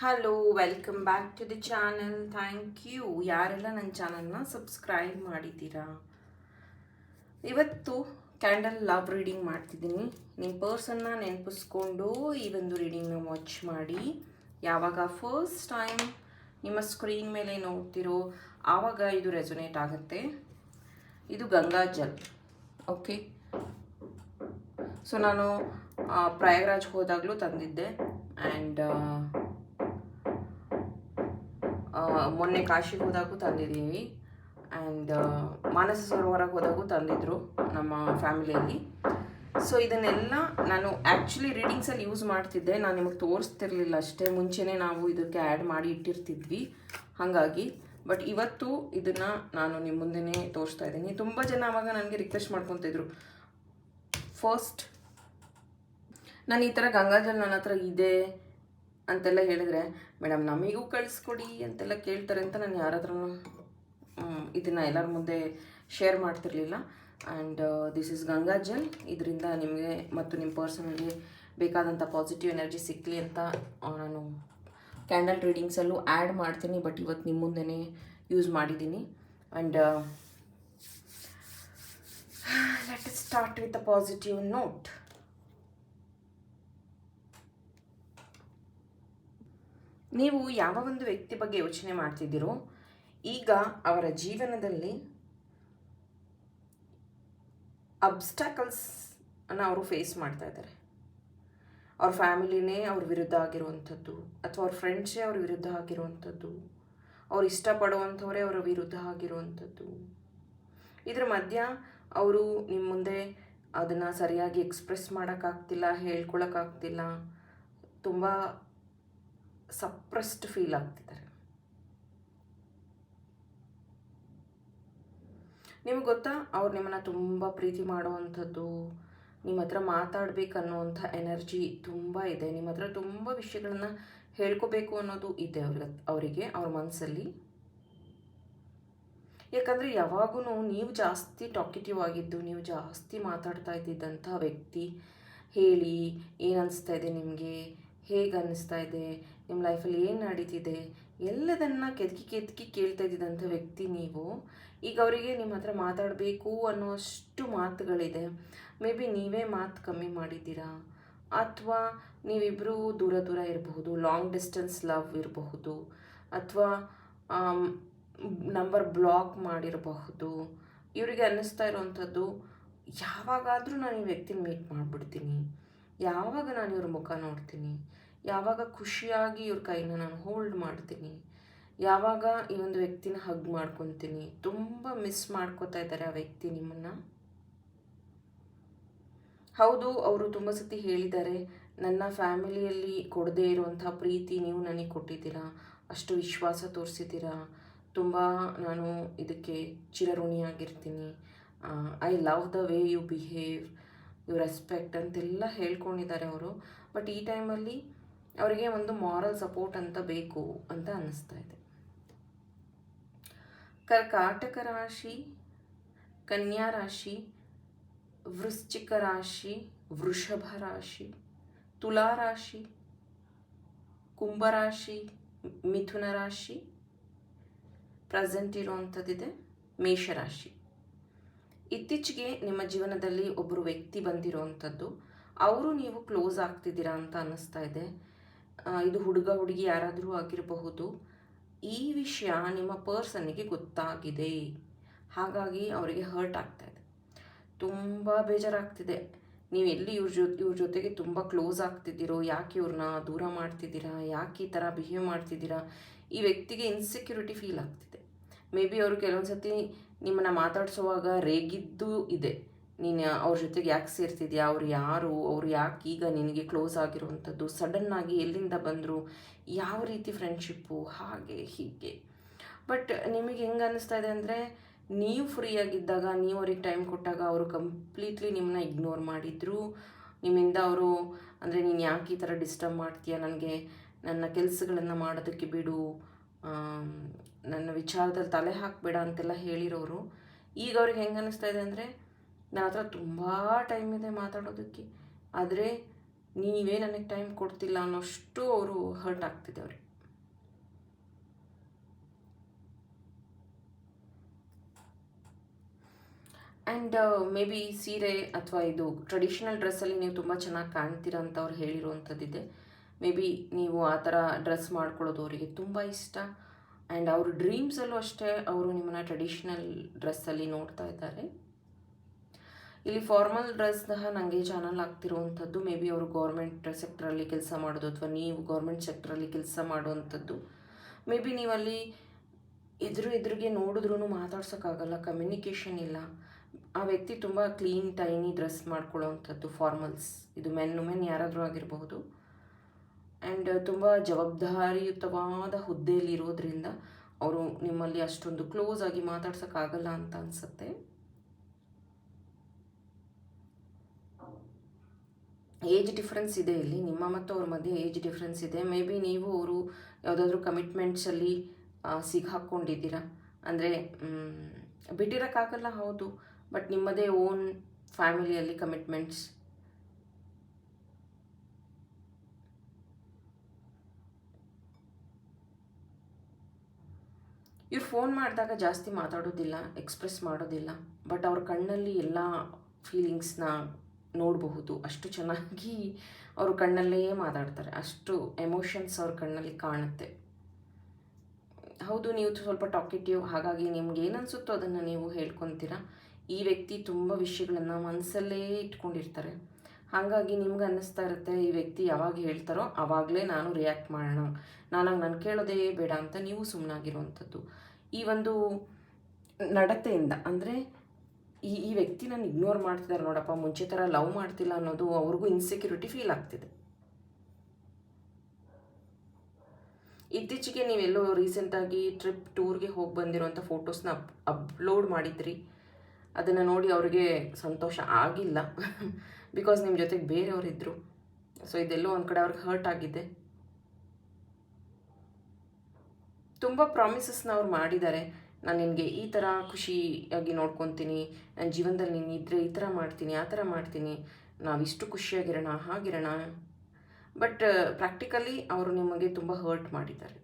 Hello, welcome back to the channel. Thank you ಯಾರೆಲ್ಲ ನನ್ನ ಚಾನಲ್ನ ಸಬ್ಸ್ಕ್ರೈಬ್ ಮಾಡಿದ್ದೀರಾ. ಇವತ್ತು ಕ್ಯಾಂಡಲ್ ಲವ್ ರೀಡಿಂಗ್ ಮಾಡ್ತಿದ್ದೀನಿ. ನಿಮ್ಮ ಪರ್ಸನ್ನ ನೆನಪಿಸ್ಕೊಂಡು ಈ ಒಂದು ರೀಡಿಂಗ್ನ ವಾಚ್ ಮಾಡಿ. ಯಾವಾಗ ಫಸ್ಟ್ ಟೈಮ್ ನಿಮ್ಮ ಸ್ಕ್ರೀನ್ ಮೇಲೆ ನೋಡ್ತಿರೋ ಆವಾಗ ಇದು ರೆಸೊನೇಟ್ ಆಗುತ್ತೆ. ಇದು ಗಂಗಾಜಲ್. ಓಕೆ, ಸೊ ನಾನು ಪ್ರಯಾಗ್ರಾಜ್ಗೆ ಹೋದಾಗಲೂ ತಂದಿದ್ದೆ ಆ್ಯಂಡ್ ಮೊನ್ನೆ ಕಾಶಿಗೆ ಹೋದಾಗೂ ತಂದಿದ್ದೀವಿ ಆ್ಯಂಡ್ ಮಾನಸ ಸರೋವರಕ್ಕೆ ಹೋದಾಗೂ ತಂದಿದ್ರು ನಮ್ಮ ಫ್ಯಾಮಿಲಿಯಲ್ಲಿ. ಸೊ ಇದನ್ನೆಲ್ಲ ನಾನು ಆ್ಯಕ್ಚುಲಿ ರೀಡಿಂಗ್ಸಲ್ಲಿ ಯೂಸ್ ಮಾಡ್ತಿದ್ದೆ, ನಾನು ನಿಮಗೆ ತೋರಿಸ್ತಿರ್ಲಿಲ್ಲ ಅಷ್ಟೇ. ಮುಂಚೆನೇ ನಾವು ಇದಕ್ಕೆ ಆ್ಯಡ್ ಮಾಡಿ ಇಟ್ಟಿರ್ತಿದ್ವಿ ಹಾಗಾಗಿ. ಬಟ್ ಇವತ್ತು ಇದನ್ನು ನಾನು ನಿಮ್ಮ ಮುಂದೆನೇ ತೋರಿಸ್ತಾ ಇದ್ದೀನಿ. ತುಂಬ ಜನ ಆವಾಗ ನನಗೆ ರಿಕ್ವೆಸ್ಟ್ ಮಾಡ್ಕೊತಿದ್ರು. ಫಸ್ಟ್ ನಾನು ಈ ಥರ ಗಂಗಾಜಲ್ ನನ್ನ ಹತ್ರ ಇದೆ ಅಂತೆಲ್ಲ ಹೇಳಿದ್ರೆ, ಮೇಡಮ್ ನಮಗೂ ಕಳಿಸ್ಕೊಡಿ ಅಂತೆಲ್ಲ ಕೇಳ್ತಾರೆ ಅಂತ ನಾನು ಯಾರ ಹತ್ರನೂ ಇದನ್ನು ಎಲ್ಲರ ಮುಂದೆ ಶೇರ್ ಮಾಡ್ತಿರ್ಲಿಲ್ಲ. And this is Gangajal. ಇದರಿಂದ ನಿಮಗೆ ಮತ್ತು ನಿಮ್ಮ ಪರ್ಸನ್ಗೆ ಬೇಕಾದಂಥ ಪಾಸಿಟಿವ್ ಎನರ್ಜಿ ಸಿಕ್ಕಲಿ ಅಂತ ನಾನು ಕ್ಯಾಂಡಲ್ ರೀಡಿಂಗ್ಸಲ್ಲೂ ಆ್ಯಡ್ ಮಾಡ್ತೀನಿ. ಬಟ್ ಇವತ್ತು ನಿಮ್ಮ ಮುಂದೆನೇ ಯೂಸ್ ಮಾಡಿದ್ದೀನಿ. And let start with a positive note. ನೀವು ಯಾವ ಒಂದು ವ್ಯಕ್ತಿ ಬಗ್ಗೆ ಯೋಚನೆ ಮಾಡ್ತಿದ್ದೀರೋ, ಈಗ ಅವರ ಜೀವನದಲ್ಲಿ ಅಬ್ಸ್ಟಾಕಲ್ಸ್ ಅನ್ನು ಅವರು ಫೇಸ್ ಮಾಡ್ತಾ ಇದ್ದಾರೆ. ಅವ್ರ ಫ್ಯಾಮಿಲಿನೇ ಅವ್ರ ವಿರುದ್ಧ ಆಗಿರುವಂಥದ್ದು, ಅಥವಾ ಅವ್ರ ಫ್ರೆಂಡ್ಸೇ ಅವ್ರ ವಿರುದ್ಧ ಆಗಿರುವಂಥದ್ದು, ಅವ್ರು ಇಷ್ಟಪಡುವಂಥವರೇ ಅವರ ವಿರುದ್ಧ ಆಗಿರುವಂಥದ್ದು. ಇದ್ರ ಮಧ್ಯ ಅವರು ನಿಮ್ಮ ಮುಂದೆ ಅದನ್ನು ಸರಿಯಾಗಿ ಎಕ್ಸ್ಪ್ರೆಸ್ ಮಾಡೋಕ್ಕಾಗ್ತಿಲ್ಲ, ಹೇಳ್ಕೊಳಕ್ಕಾಗ್ತಿಲ್ಲ, ತುಂಬ ಸಪ್ರೆಸ್ಡ್ ಫೀಲ್ ಆಗ್ತಿದ್ದಾರೆ. ನಿಮ್ಗೆ ಗೊತ್ತಾ, ಅವ್ರು ನಿಮ್ಮನ್ನು ತುಂಬ ಪ್ರೀತಿ ಮಾಡುವಂಥದ್ದು, ನಿಮ್ಮ ಹತ್ರ ಮಾತಾಡಬೇಕನ್ನುವಂಥ ಎನರ್ಜಿ ತುಂಬ ಇದೆ. ನಿಮ್ಮ ಹತ್ರ ತುಂಬ ವಿಷಯಗಳನ್ನ ಹೇಳ್ಕೋಬೇಕು ಅನ್ನೋದು ಇದೆ ಅವರಿಗೆ ಅವ್ರ ಮನಸ್ಸಲ್ಲಿ. ಯಾಕಂದರೆ ಯಾವಾಗೂ ನೀವು ಜಾಸ್ತಿ ಟಾಕಿಟಿವ್ ಆಗಿದ್ದು, ನೀವು ಜಾಸ್ತಿ ಮಾತಾಡ್ತಾ ಇದ್ದಿದ್ದಂಥ ವ್ಯಕ್ತಿ. ಹೇಳಿ, ಏನು ಅನಿಸ್ತಾ ಇದೆ ನಿಮಗೆ, ಹೇಗೆ ಅನ್ನಿಸ್ತಾ ಇದೆ, ನಿಮ್ಮ ಲೈಫಲ್ಲಿ ಏನು ನಡೀತಿದೆ, ಎಲ್ಲದನ್ನು ಕೆದಕಿ ಕೇಳ್ತಾ ಇದ್ದಿದ್ದಂಥ ವ್ಯಕ್ತಿ ನೀವು. ಈಗ ಅವರಿಗೆ ನಿಮ್ಮ ಹತ್ರ ಮಾತಾಡಬೇಕು ಅನ್ನೋಷ್ಟು ಮಾತುಗಳಿದೆ. ಮೇ ಬಿ ನೀವೇ ಮಾತು ಕಮ್ಮಿ ಮಾಡಿದ್ದೀರಾ, ಅಥವಾ ನೀವಿಬ್ಬರು ದೂರ ದೂರ ಇರಬಹುದು, ಲಾಂಗ್ ಡಿಸ್ಟೆನ್ಸ್ ಲವ್ ಇರಬಹುದು, ಅಥವಾ ನಂಬರ್ ಬ್ಲಾಕ್ ಮಾಡಿರಬಹುದು. ಇವರಿಗೆ ಅನ್ನಿಸ್ತಾ ಇರೋವಂಥದ್ದು, ಯಾವಾಗಾದರೂ ನಾನು ಈ ವ್ಯಕ್ತಿನ ಮೀಟ್ ಮಾಡಿಬಿಡ್ತೀನಿ, ಯಾವಾಗ ನಾನು ಇವ್ರ ಮುಖ ನೋಡ್ತೀನಿ, ಯಾವಾಗ ಖುಷಿಯಾಗಿ ಇವ್ರ ಕೈನ ನಾನು ಹೋಲ್ಡ್ ಮಾಡ್ತೀನಿ, ಯಾವಾಗ ಈ ಒಂದು ವ್ಯಕ್ತಿನ ಹಗ್ ಮಾಡ್ಕೊತೀನಿ. ತುಂಬ ಮಿಸ್ ಮಾಡ್ಕೋತಾ ಇದ್ದಾರೆ ಆ ವ್ಯಕ್ತಿ ನಿಮ್ಮನ್ನು. ಹೌದು, ಅವರು ತುಂಬ ಸತಿ ಹೇಳಿದ್ದಾರೆ, ನನ್ನ ಫ್ಯಾಮಿಲಿಯಲ್ಲಿ ಕೊಡದೇ ಇರುವಂಥ ಪ್ರೀತಿ ನೀವು ನನಗೆ ಕೊಟ್ಟಿದ್ದೀರಾ, ಅಷ್ಟು ವಿಶ್ವಾಸ ತೋರಿಸಿದ್ದೀರಾ, ತುಂಬ ನಾನು ಇದಕ್ಕೆ ಚಿರಋಣಿಯಾಗಿರ್ತೀನಿ, I love the way you behave, you respect ಅಂತೆಲ್ಲ ಹೇಳ್ಕೊಂಡಿದ್ದಾರೆ ಅವರು. ಬಟ್ ಈ ಟೈಮಲ್ಲಿ ಅವರಿಗೆ ಒಂದು ಮಾರಲ್ ಸಪೋರ್ಟ್ ಅಂತ ಬೇಕು ಅಂತ ಅನ್ನಿಸ್ತಾ ಇದೆ. ಕರ್ಕಾಟಕ ರಾಶಿ, ಕನ್ಯಾ ರಾಶಿ, ವೃಶ್ಚಿಕ ರಾಶಿ, ವೃಷಭ ರಾಶಿ, ತುಲಾ ರಾಶಿ, ಕುಂಭರಾಶಿ, ಮಿಥುನ ರಾಶಿ ಪ್ರೆಸೆಂಟ್ ಇರುವಂಥದ್ದಿದೆ, ಮೇಷರಾಶಿ. ಇತ್ತೀಚೆಗೆ ನಿಮ್ಮ ಜೀವನದಲ್ಲಿ ಒಬ್ಬರು ವ್ಯಕ್ತಿ ಬಂದಿರೋವಂಥದ್ದು, ಅವರು ನೀವು ಕ್ಲೋಸ್ ಆಗ್ತಿದ್ದೀರಾ ಅಂತ ಅನ್ನಿಸ್ತಾ ಇದೆ. ಇದು ಹುಡುಗ ಹುಡುಗಿ ಯಾರಾದರೂ ಆಗಿರಬಹುದು. ಈ ವಿಷಯ ನಿಮ್ಮ ಪರ್ಸನ್ನಿಗೆ ಗೊತ್ತಾಗಿದೆ, ಹಾಗಾಗಿ ಅವರಿಗೆ ಹರ್ಟ್ ಆಗ್ತಾ ಇದೆ, ತುಂಬ ಬೇಜಾರಾಗ್ತಿದೆ. ನೀವು ಎಲ್ಲಿ ಇವ್ರ ಜೊತೆಗೆ ತುಂಬ ಕ್ಲೋಸ್ ಆಗ್ತಿದ್ದೀರೋ, ಯಾಕೆ ಇವ್ರನ್ನ ದೂರ ಮಾಡ್ತಿದ್ದೀರಾ, ಯಾಕೆ ಈ ಥರ ಬಿಹೇವ್ ಮಾಡ್ತಿದ್ದೀರಾ, ಈ ವ್ಯಕ್ತಿಗೆ ಇನ್ಸೆಕ್ಯೂರಿಟಿ ಫೀಲ್ ಆಗ್ತಿದೆ. ಮೇ ಬಿ ಅವರು ಕೆಲವೊಂದು ಸತಿ ನಿಮ್ಮನ್ನು ಮಾತಾಡಿಸುವಾಗ ರೇಗಿದ್ದು ಇದೆ, ನೀನು ಅವ್ರ ಜೊತೆಗೆ ಯಾಕೆ ಸೇರ್ತಿದ್ಯಾ, ಅವ್ರು ಯಾರು, ಅವ್ರು ಯಾಕೆ ಈಗ ನಿನಗೆ ಕ್ಲೋಸ್ ಆಗಿರುವಂಥದ್ದು, ಸಡನ್ನಾಗಿ ಎಲ್ಲಿಂದ ಬಂದರು, ಯಾವ ರೀತಿ ಫ್ರೆಂಡ್ಶಿಪ್ಪು, ಹಾಗೆ ಹೀಗೆ. ಬಟ್ ನಿಮಗೆ ಹೆಂಗೆ ಅನ್ನಿಸ್ತಾ ಇದೆ ಅಂದರೆ, ನೀವು ಫ್ರೀಯಾಗಿದ್ದಾಗ, ನೀವು ಅವ್ರಿಗೆ ಟೈಮ್ ಕೊಟ್ಟಾಗ ಅವರು ಕಂಪ್ಲೀಟ್ಲಿ ನಿಮ್ಮನ್ನ ಇಗ್ನೋರ್ ಮಾಡಿದರು. ನಿಮ್ಮಿಂದ ಅವರು ಅಂದರೆ, ನೀನು ಯಾಕೆ ಈ ಥರ ಡಿಸ್ಟರ್ಬ್ ಮಾಡ್ತೀಯ, ನನಗೆ ನನ್ನ ಕೆಲಸಗಳನ್ನು ಮಾಡೋದಕ್ಕೆ ಬಿಡು, ನನ್ನ ವಿಚಾರದಲ್ಲಿ ತಲೆ ಹಾಕಬೇಡ ಅಂತೆಲ್ಲ ಹೇಳಿರೋರು. ಈಗ ಅವ್ರಿಗೆ ಹೆಂಗೆ ಅನ್ನಿಸ್ತಾ ಇದೆ ಅಂದರೆ, ನನ್ನ ಹತ್ರ ತುಂಬ ಟೈಮ್ ಇದೆ ಮಾತಾಡೋದಕ್ಕೆ, ಆದರೆ ನೀವೇ ನನಗೆ ಟೈಮ್ ಕೊಡ್ತಿಲ್ಲ ಅನ್ನೋಷ್ಟು ಅವರು ಹರ್ಟ್ ಆಗ್ತಿದೆ ಅವ್ರಿಗೆ. ಆ್ಯಂಡ್ ಮೇ ಬಿ ಸೀರೆ ಅಥವಾ ಇದು ಟ್ರೆಡಿಷ್ನಲ್ ಡ್ರೆಸ್ಸಲ್ಲಿ ನೀವು ತುಂಬ ಚೆನ್ನಾಗಿ ಕಾಣ್ತೀರ ಅಂತ ಅವ್ರು ಹೇಳಿರುವಂಥದ್ದಿದೆ. ಮೇ ಬಿ ನೀವು ಆ ಥರ ಡ್ರೆಸ್ ಮಾಡ್ಕೊಳ್ಳೋದು ಅವರಿಗೆ ತುಂಬ ಇಷ್ಟ. ಆ್ಯಂಡ್ ಅವ್ರ ಡ್ರೀಮ್ಸಲ್ಲೂ ಅಷ್ಟೇ ಅವರು ನಿಮ್ಮನ್ನು ಟ್ರೆಡಿಷ್ನಲ್ ಡ್ರೆಸ್ಸಲ್ಲಿ ನೋಡ್ತಾ ಇದ್ದಾರೆ. ಇಲ್ಲಿ ಫಾರ್ಮಲ್ ಡ್ರೆಸ್ ಸಹ ನನಗೆ ಚಾನಲ್ ಆಗ್ತಿರುವಂಥದ್ದು. ಮೇ ಬಿ ಅವರು ಗೌರ್ಮೆಂಟ್ ಸೆಕ್ಟ್ರಲ್ಲಿ ಕೆಲಸ ಮಾಡೋದು ಅಥವಾ ನೀವು ಗೌರ್ಮೆಂಟ್ ಸೆಕ್ಟ್ರಲ್ಲಿ ಕೆಲಸ ಮಾಡುವಂಥದ್ದು. ಮೇ ಬಿ ನೀವಲ್ಲಿ ಎದುರಿಗೆ ನೋಡಿದ್ರೂ ಮಾತಾಡ್ಸೋಕ್ಕಾಗಲ್ಲ, ಕಮ್ಯುನಿಕೇಷನ್ ಇಲ್ಲ. ಆ ವ್ಯಕ್ತಿ ತುಂಬ ಕ್ಲೀನ್ ಟೈನಿ ಡ್ರೆಸ್ ಮಾಡ್ಕೊಳ್ಳೋವಂಥದ್ದು ಫಾರ್ಮಲ್ಸ್. ಇದು ಮೆನ್ ಯಾರಾದರೂ ಆಗಿರಬಹುದು. ಆ್ಯಂಡ್ ತುಂಬ ಜವಾಬ್ದಾರಿಯುತವಾದ ಹುದ್ದೆಯಲ್ಲಿ ಇರೋದ್ರಿಂದ ಅವರು ನಿಮ್ಮಲ್ಲಿ ಅಷ್ಟೊಂದು ಕ್ಲೋಸ್ ಆಗಿ ಮಾತಾಡ್ಸೋಕ್ಕಾಗಲ್ಲ ಅಂತ ಅನಿಸುತ್ತೆ. ಏಜ್ ಡಿಫ್ರೆನ್ಸ್ ಇದೆ ಇಲ್ಲಿ, ನಿಮ್ಮ ಮತ್ತು ಅವ್ರ ಮಧ್ಯೆ ಏಜ್ ಡಿಫ್ರೆನ್ಸ್ ಇದೆ. ಮೇ ಬಿ ನೀವು ಅವರು ಯಾವುದಾದ್ರೂ ಕಮಿಟ್ಮೆಂಟ್ಸಲ್ಲಿ ಸಿಗಾಕೊಂಡಿದ್ದೀರಾ, ಅಂದರೆ ಬಿಟ್ಟಿರೋಕ್ಕಾಗಲ್ಲ ಹೌದು, ಬಟ್ ನಿಮ್ಮದೇ ಓನ್ ಫ್ಯಾಮಿಲಿಯಲ್ಲಿ ಕಮಿಟ್ಮೆಂಟ್ಸ್. ಇವ್ರು ಫೋನ್ ಮಾಡಿದಾಗ ಜಾಸ್ತಿ ಮಾತಾಡೋದಿಲ್ಲ, ಎಕ್ಸ್ಪ್ರೆಸ್ ಮಾಡೋದಿಲ್ಲ, ಬಟ್ ಅವ್ರ ಕಣ್ಣಲ್ಲಿ ಎಲ್ಲ ಫೀಲಿಂಗ್ಸ್ನ ನೋಡಬಹುದು. ಅಷ್ಟು ಚೆನ್ನಾಗಿ ಅವರು ಕಣ್ಣಲ್ಲೇ ಮಾತಾಡ್ತಾರೆ, ಅಷ್ಟು ಎಮೋಷನ್ಸ್ ಅವ್ರ ಕಣ್ಣಲ್ಲಿ ಕಾಣುತ್ತೆ. ಹೌದು, ನೀವು ಸ್ವಲ್ಪ ಟಾಕಿಟಿವ್, ಹಾಗಾಗಿ ನಿಮ್ಗೆ ಏನು ಅನಿಸುತ್ತೋ ಅದನ್ನು ನೀವು ಹೇಳ್ಕೊತೀರಾ. ಈ ವ್ಯಕ್ತಿ ತುಂಬ ವಿಷಯಗಳನ್ನು ಮನಸ್ಸಲ್ಲೇ ಇಟ್ಕೊಂಡಿರ್ತಾರೆ. ಹಾಗಾಗಿ ನಿಮ್ಗೆ ಅನ್ನಿಸ್ತಾ ಇರುತ್ತೆ ಈ ವ್ಯಕ್ತಿ ಯಾವಾಗ ಹೇಳ್ತಾರೋ ಆವಾಗಲೇ ನಾನು ರಿಯಾಕ್ಟ್ ಮಾಡೋಣ, ನಾನು ಕೇಳೋದೇ ಬೇಡ ಅಂತ ನೀವು ಸುಮ್ಮನಾಗಿರುವಂಥದ್ದು. ಈ ಒಂದು ನಡತೆಯಿಂದ ಅಂದರೆ ಈ ವ್ಯಕ್ತಿ ನಾನು ಇಗ್ನೋರ್ ಮಾಡ್ತಿದ್ದಾರೆ ನೋಡಪ್ಪ, ಮುಂಚೆ ಥರ ಲವ್ ಮಾಡ್ತಿಲ್ಲ ಅನ್ನೋದು ಅವ್ರಿಗೂ ಇನ್ಸೆಕ್ಯೂರಿಟಿ ಫೀಲ್ ಆಗ್ತಿದೆ. ಇತ್ತೀಚೆಗೆ ನೀವೆಲ್ಲೋ ರೀಸೆಂಟಾಗಿ ಟೂರ್ಗೆ ಹೋಗಿ ಬಂದಿರೋಂಥ ಫೋಟೋಸ್ನ ಅಪ್ಲೋಡ್ ಮಾಡಿದ್ರಿ. ಅದನ್ನು ನೋಡಿ ಅವ್ರಿಗೆ ಸಂತೋಷ ಆಗಿಲ್ಲ, ಬಿಕಾಸ್ ನಿಮ್ಮ ಜೊತೆಗೆ ಬೇರೆಯವರಿದ್ದರು. ಸೊ ಇದೆಲ್ಲೋ ಒಂದು ಕಡೆ ಅವ್ರಿಗೆ ಹರ್ಟ್ ಆಗಿದೆ. ತುಂಬ ಪ್ರಾಮಿಸಸ್ನ ಅವ್ರು ಮಾಡಿದ್ದಾರೆ. ನಾನು ನಿನಗೆ ಈ ಥರ ಖುಷಿಯಾಗಿ ನೋಡ್ಕೊತೀನಿ, ನನ್ನ ಜೀವನದಲ್ಲಿ ನೀನು ಇದ್ದರೆ ಈ ಥರ ಮಾಡ್ತೀನಿ, ಆ ಥರ ಮಾಡ್ತೀನಿ, ನಾವಿಷ್ಟು ಖುಷಿಯಾಗಿರೋಣ, ಹಾಗಿರೋಣ. ಬಟ್ ಪ್ರಾಕ್ಟಿಕಲಿ ಅವರು ನಿಮಗೆ ತುಂಬ ಹರ್ಟ್ ಮಾಡಿದ್ದಾರೆ,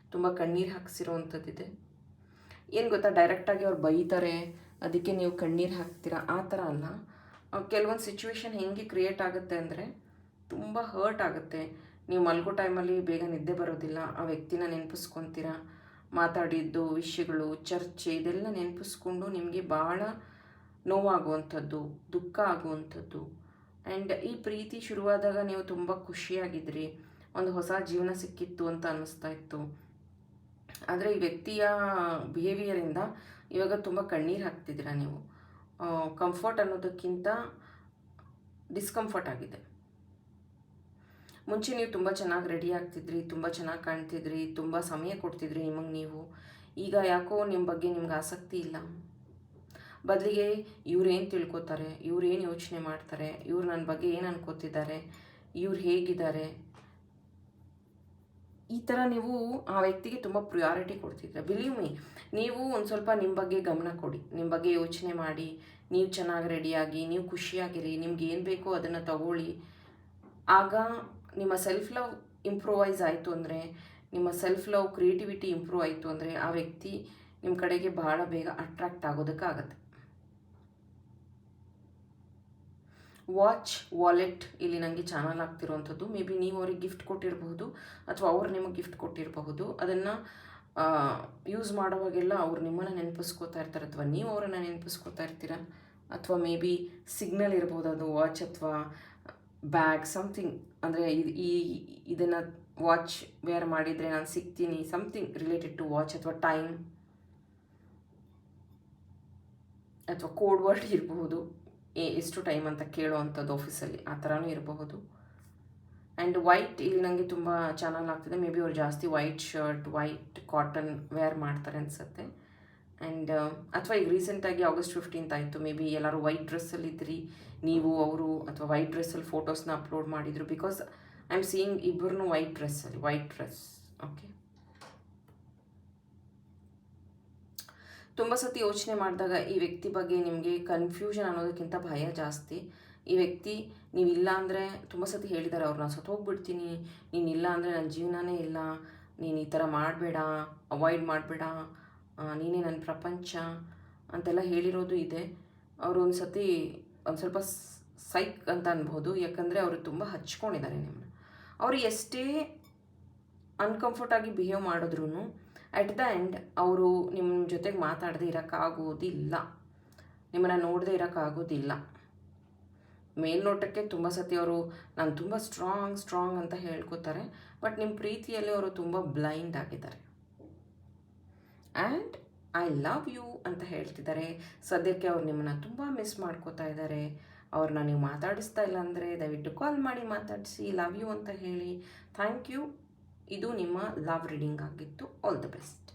ತುಂಬ ಕಣ್ಣೀರು ಹಾಕಿಸಿರೋವಂಥದ್ದಿದೆ. ಏನು ಗೊತ್ತಾ, ಡೈರೆಕ್ಟಾಗಿ ಅವ್ರು ಬೈತಾರೆ ಅದಕ್ಕೆ ನೀವು ಕಣ್ಣೀರು ಹಾಕ್ತೀರಾ ಆ ಥರ ಅಲ್ಲ. ಕೆಲವೊಂದು ಸಿಚುವೇಶನ್ ಹೆಂಗೆ ಕ್ರಿಯೇಟ್ ಆಗುತ್ತೆ ಅಂದರೆ ತುಂಬ ಹರ್ಟ್ ಆಗುತ್ತೆ. ನೀವು ಮಲ್ಗೋ ಟೈಮಲ್ಲಿ ಬೇಗ ನಿದ್ದೆ ಬರೋದಿಲ್ಲ, ಆ ವ್ಯಕ್ತಿನ ನೆನಪಿಸ್ಕೊತೀರಾ, ಮಾತಾಡಿದ್ದು ವಿಷಯಗಳು, ಚರ್ಚೆ ಇದೆಲ್ಲ ನೆನಪಿಸ್ಕೊಂಡು ನಿಮಗೆ ಭಾಳ ನೋವಾಗುವಂಥದ್ದು, ದುಃಖ ಆಗುವಂಥದ್ದು. ಆ್ಯಂಡ್ ಈ ಪ್ರೀತಿ ಶುರುವಾದಾಗ ನೀವು ತುಂಬ ಖುಷಿಯಾಗಿದ್ರಿ, ಒಂದು ಹೊಸ ಜೀವನ ಸಿಕ್ಕಿತ್ತು ಅಂತ ಅನ್ನಿಸ್ತಾ ಇತ್ತು. ಆದರೆ ಈ ವ್ಯಕ್ತಿಯ ಬಿಹೇವಿಯರಿಂದ ಇವಾಗ ತುಂಬ ಕಣ್ಣೀರು ಹಾಕ್ತಿದ್ದೀರಾ ನೀವು. ಕಂಫರ್ಟ್ ಅನ್ನೋದಕ್ಕಿಂತ ಡಿಸ್ಕಂಫರ್ಟ್ ಆಗಿದೆ. ಮುಂಚೆ ನೀವು ತುಂಬ ಚೆನ್ನಾಗಿ ರೆಡಿ ಆಗ್ತಿದ್ರಿ, ತುಂಬ ಚೆನ್ನಾಗಿ ಕಾಣ್ತಿದ್ರಿ, ತುಂಬ ಸಮಯ ಕೊಡ್ತಿದ್ರಿ ನಿಮಗೆ ನೀವು. ಈಗ ಯಾಕೋ ನಿಮ್ಮ ಬಗ್ಗೆ ನಿಮ್ಗೆ ಆಸಕ್ತಿ ಇಲ್ಲ. ಬದಲಿಗೆ ಇವ್ರೇನು ತಿಳ್ಕೊತಾರೆ, ಇವ್ರೇನು ಯೋಚನೆ ಮಾಡ್ತಾರೆ, ಇವ್ರು ನನ್ನ ಬಗ್ಗೆ ಏನು ಅನ್ಕೋತಿದ್ದಾರೆ, ಇವ್ರು ಹೇಗಿದ್ದಾರೆ, ಈ ಥರ ನೀವು ಆ ವ್ಯಕ್ತಿಗೆ ತುಂಬ ಪ್ರಿಯಾರಿಟಿ ಕೊಡ್ತಿದ್ರೆ. ಬಿಲೀವ್ ಮೀ, ನೀವು ಒಂದು ಸ್ವಲ್ಪ ನಿಮ್ಮ ಬಗ್ಗೆ ಗಮನ ಕೊಡಿ, ನಿಮ್ಮ ಬಗ್ಗೆ ಯೋಚನೆ ಮಾಡಿ, ನೀವು ಚೆನ್ನಾಗಿ ರೆಡಿಯಾಗಿ, ನೀವು ಖುಷಿಯಾಗಿರಿ, ನಿಮ್ಗೆ ಏನು ಬೇಕೋ ಅದನ್ನು ತಗೊಳ್ಳಿ. ಆಗ ನಿಮ್ಮ ಸೆಲ್ಫ್ ಲವ್ ಇಂಪ್ರೂವೈಸ್ ಆಯಿತು ಅಂದರೆ, ನಿಮ್ಮ ಸೆಲ್ಫ್ ಲವ್ ಕ್ರಿಯೇಟಿವಿಟಿ ಇಂಪ್ರೂವ್ ಆಯಿತು ಅಂದರೆ ಆ ವ್ಯಕ್ತಿ ನಿಮ್ಮ ಕಡೆಗೆ ಭಾಳ ಬೇಗ ಅಟ್ರಾಕ್ಟ್ ಆಗೋದಕ್ಕಾಗತ್ತೆ. ವಾಲೆಟ್ ಇಲ್ಲಿ ನನಗೆ ಚಾನಲ್ ಆಗ್ತಿರುವಂಥದ್ದು. ಮೇ ಬಿ ನೀವು ಅವ್ರಿಗೆ ಗಿಫ್ಟ್ ಕೊಟ್ಟಿರಬಹುದು ಅಥವಾ ಅವ್ರು ನಿಮಗೆ ಗಿಫ್ಟ್ ಕೊಟ್ಟಿರಬಹುದು. ಅದನ್ನು ಯೂಸ್ ಮಾಡೋವಾಗೆಲ್ಲ ಅವ್ರು ನಿಮ್ಮನ್ನು ನೆನಪಿಸ್ಕೋತಾ ಇರ್ತಾರೆ ಅಥವಾ ನೀವು ಅವರನ್ನು ನೆನಪಿಸ್ಕೋತಾ ಇರ್ತೀರ. ಅಥವಾ ಮೇ ಬಿ ಸಿಗ್ನಲ್ ಇರ್ಬೋದು, ಅದು ವಾಚ್ ಅಥವಾ ಬ್ಯಾಗ್ ಸಮಥಿಂಗ್. ಅಂದರೆ ಇದನ್ನು ವಾಚ್ ವೇರ್ ಮಾಡಿದರೆ ನಾನು ಸಿಗ್ತೀನಿ, ಸಮಥಿಂಗ್ ರಿಲೇಟೆಡ್ ಟು ವಾಚ್ ಅಥವಾ ಟೈಮ್ ಅಥವಾ ಕೋಡ್ ವರ್ಡ್ ಇರಬಹುದು, ಎಷ್ಟು ಟೈಮ್ ಅಂತ ಕೇಳೋ ಅಂಥದ್ದು ಆಫೀಸಲ್ಲಿ, ಆ ಥರನೂ ಇರಬಹುದು. ಆ್ಯಂಡ್ ವೈಟ್ ಇಲ್ಲಿ ನನಗೆ ತುಂಬ ಚಾನಲ್ ಆಗ್ತಿದೆ. ಮೇ ಬಿ ಅವ್ರು ಜಾಸ್ತಿ white shirt, white cotton wear ಮಾಡ್ತಾರೆ ಅನಿಸುತ್ತೆ. ಆ್ಯಂಡ್ ಅಥವಾ ಈಗ ರೀಸೆಂಟಾಗಿ August 15th ಆಯಿತು, ಮೇ ಬಿ ಎಲ್ಲರೂ ವೈಟ್ ಡ್ರೆಸ್ಸಲ್ಲಿದ್ದಿರಿ ನೀವು, ಅವರು, ಅಥವಾ ವೈಟ್ ಡ್ರೆಸ್ಸಲ್ಲಿ ಫೋಟೋಸ್ನ ಅಪ್ಲೋಡ್ ಮಾಡಿದರು. ಬಿಕಾಸ್ ಐ ಆಮ್ ಸೀಯಿಂಗ್ ಇಬ್ಬರೂ ವೈಟ್ ಡ್ರೆಸ್. ಓಕೆ. ತುಂಬ ಸತಿ ಯೋಚನೆ ಮಾಡಿದಾಗ ಈ ವ್ಯಕ್ತಿ ಬಗ್ಗೆ ನಿಮಗೆ ಕನ್ಫ್ಯೂಷನ್ ಅನ್ನೋದಕ್ಕಿಂತ ಭಯ ಜಾಸ್ತಿ. ಈ ವ್ಯಕ್ತಿ ನೀವಿಲ್ಲ ಅಂದರೆ ತುಂಬ ಸತಿ ಹೇಳಿದ್ದಾರೆ ಅವ್ರು, ನಾನು ಸತ್ತೋಗ್ಬಿಡ್ತೀನಿ, ನೀನಿಲ್ಲ ಅಂದರೆ ನನ್ನ ಜೀವನನೇ ಇಲ್ಲ, ನೀನು ಈ ಥರ ಮಾಡಬೇಡ, ಅವಾಯ್ಡ್ ಮಾಡಬೇಡ, ನೀನೇ ನನ್ನ ಪ್ರಪಂಚ, ಅಂತೆಲ್ಲ ಹೇಳಿರೋದು ಇದೆ. ಅವರು ಒಂದು ಸ್ವಲ್ಪ ಸೈಕ್ ಅಂತ ಅನ್ಬೋದು, ಯಾಕಂದರೆ ಅವರು ತುಂಬ ಹಚ್ಕೊಂಡಿದ್ದಾರೆ ನಿಮ್ಮನ್ನ. ಅವರು ಎಷ್ಟೇ ಅನ್ಕಂಫರ್ಟಾಗಿ ಬಿಹೇವ್ ಮಾಡಿದ್ರೂ ಅಟ್ ದ ಎಂಡ್ ಅವರು ನಿಮ್ಮ ಜೊತೆಗೆ ಮಾತಾಡದೆ ಇರೋಕ್ಕಾಗೋದಿಲ್ಲ, ನಿಮ್ಮನ್ನು ನೋಡದೆ ಇರೋಕ್ಕಾಗೋದಿಲ್ಲ. ಮೇಲ್ನೋಟಕ್ಕೆ ತುಂಬ ಸತಿ ಅವರು ನಾನು ತುಂಬ ಸ್ಟ್ರಾಂಗ್ ಅಂತ ಹೇಳ್ಕೊತಾರೆ, ಬಟ್ ನಿಮ್ಮ ಪ್ರೀತಿಯಲ್ಲಿ ಅವರು ತುಂಬ ಬ್ಲೈಂಡ್ ಆಗಿದ್ದಾರೆ. ಆ್ಯಂಡ್ ಐ ಲವ್ ಯು ಅಂತ ಹೇಳ್ತಿದ್ದಾರೆ. ಸದ್ಯಕ್ಕೆ ಅವ್ರು ನಿಮ್ಮನ್ನು ತುಂಬ ಮಿಸ್ ಮಾಡ್ಕೋತಾ ಇದ್ದಾರೆ. ಅವ್ರನ್ನ ನೀವು ಮಾತಾಡಿಸ್ತಾ ಇಲ್ಲ ಅಂದರೆ ದಯವಿಟ್ಟು ಕಾಲ್ ಮಾಡಿ ಮಾತಾಡಿಸಿ, ಲವ್ ಯು ಅಂತ ಹೇಳಿ. Thank you. ಇದು ನಿಮ್ಮ ಲವ್ ರೀಡಿಂಗ್ ಆಗಿತ್ತು. All the best.